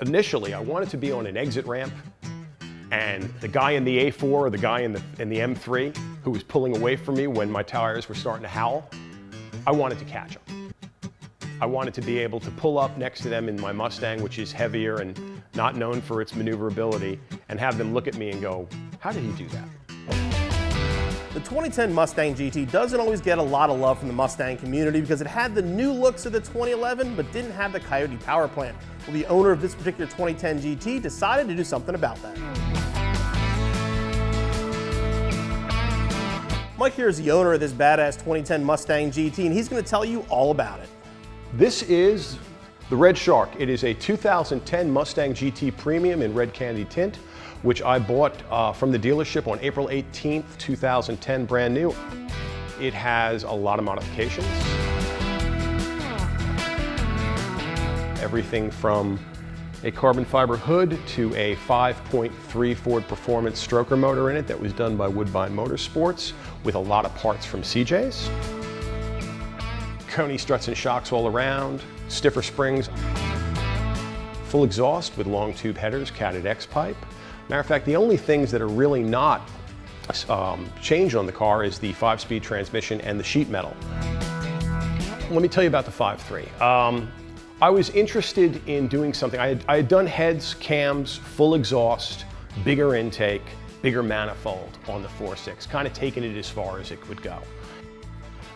Initially, I wanted to be on an exit ramp, and the guy in the A4 or the guy in the M3 who was pulling away from me when my tires were starting to howl, I wanted to catch him. I wanted to be able to pull up next to them in my Mustang, which is heavier and not known for its maneuverability, and have them look at me and go, how did he do that? The 2010 Mustang GT doesn't always get a lot of love from the Mustang community because it had the new looks of the 2011 but didn't have the Coyote power plant. Well, the owner of this particular 2010 GT decided to do something about that. Mike here is the owner of this badass 2010 Mustang GT, and he's going to tell you all about it. This is the Redshark. It is a 2010 Mustang GT Premium in red candy tint, which I bought from the dealership on April 18th, 2010, brand new. It has a lot of modifications. Everything from a carbon fiber hood to a 5.3 Ford Performance stroker motor in it that was done by Woodbine Motorsports with a lot of parts from CJ's. Coney struts and shocks all around, stiffer springs, full exhaust with long tube headers, catted X-pipe. Matter of fact, the only things that are really not changed on the car is the 5-speed transmission and the sheet metal. Let me tell you about the 5.3. I was interested in doing something. I had done heads, cams, full exhaust, bigger intake, bigger manifold on the 4.6, kind of taking it as far as it could go.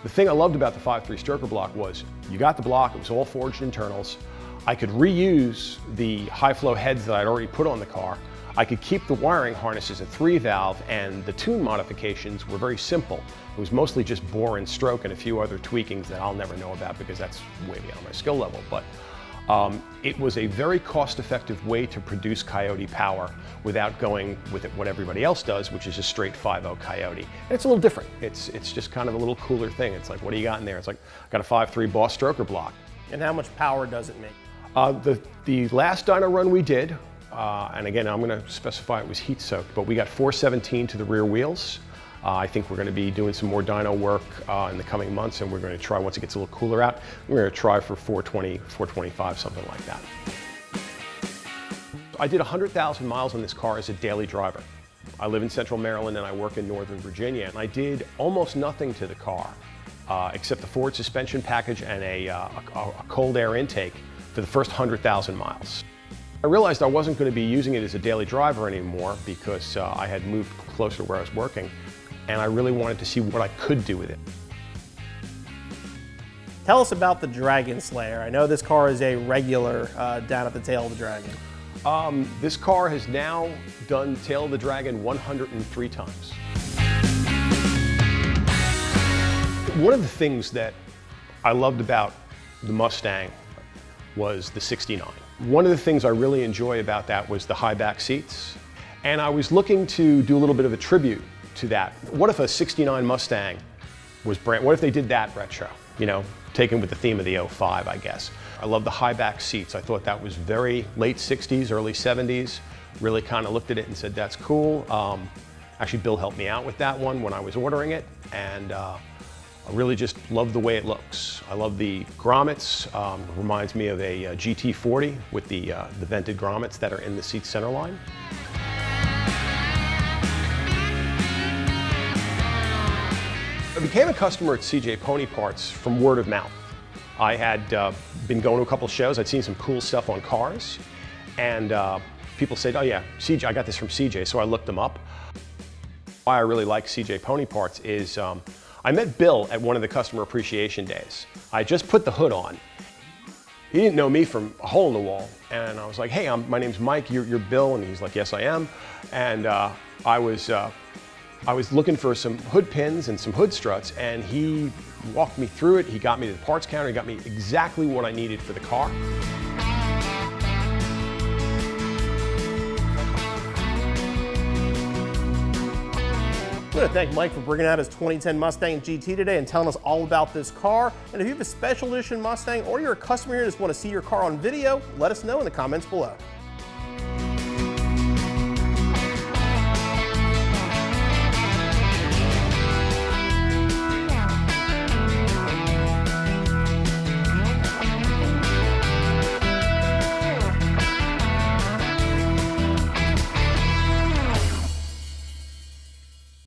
The thing I loved about the 5.3 stroker block was you got the block, it was all forged internals. I could reuse the high flow heads that I'd already put on the car. I could keep the wiring harnesses at 3-valve, and the tune modifications were very simple. It was mostly just bore and stroke and a few other tweakings that I'll never know about because that's way beyond my skill level. But it was a very cost-effective way to produce Coyote power without going with what everybody else does, which is a straight 5.0 Coyote. And it's a little different. It's just kind of a little cooler thing. It's like, what do you got in there? It's like, I got a 5.3 Boss stroker block. And how much power does it make? The last dyno run we did, and again, I'm going to specify it was heat soaked, but we got 417 to the rear wheels. I think we're going to be doing some more dyno work in the coming months, and we're going to try, once it gets a little cooler out, we're going to try for 420, 425, something like that. I did 100,000 miles on this car as a daily driver. I live in Central Maryland and I work in Northern Virginia, and I did almost nothing to the car except the Ford suspension package and a cold air intake for the first 100,000 miles. I realized I wasn't going to be using it as a daily driver anymore because I had moved closer to where I was working, and I really wanted to see what I could do with it. Tell us about the Dragon Slayer. I know this car is a regular down at the tail of the Dragon. This car has now done Tail of the Dragon 103 times. One of the things that I loved about the Mustang was the 69. One of the things I really enjoy about that was the high back seats. And I was looking to do a little bit of a tribute to that. What if a 69 Mustang was what if they did that retro? You know, taken with the theme of the 05, I guess. I love the high back seats. I thought that was very late 60s, early 70s. Really kind of looked at it and said, that's cool. Actually, Bill helped me out with that one when I was ordering it. And I really just love the way it looks. I love the grommets. Reminds me of a GT40 with the vented grommets that are in the seat center line. I became a customer at CJ Pony Parts from word of mouth. I had been going to a couple of shows. I'd seen some cool stuff on cars, and people said, oh yeah, CJ, I got this from CJ, so I looked them up. Why I really like CJ Pony Parts is I met Bill at one of the customer appreciation days. I just put the hood on. He didn't know me from a hole in the wall, and I was like, hey, my name's Mike, you're Bill, and he's like, yes, I am. And I was looking for some hood pins and some hood struts, and he walked me through it. He got me to the parts counter. He got me exactly what I needed for the car. I'm going to thank Mike for bringing out his 2010 Mustang GT today and telling us all about this car. And if you have a special edition Mustang or you're a customer here and just want to see your car on video, let us know in the comments below.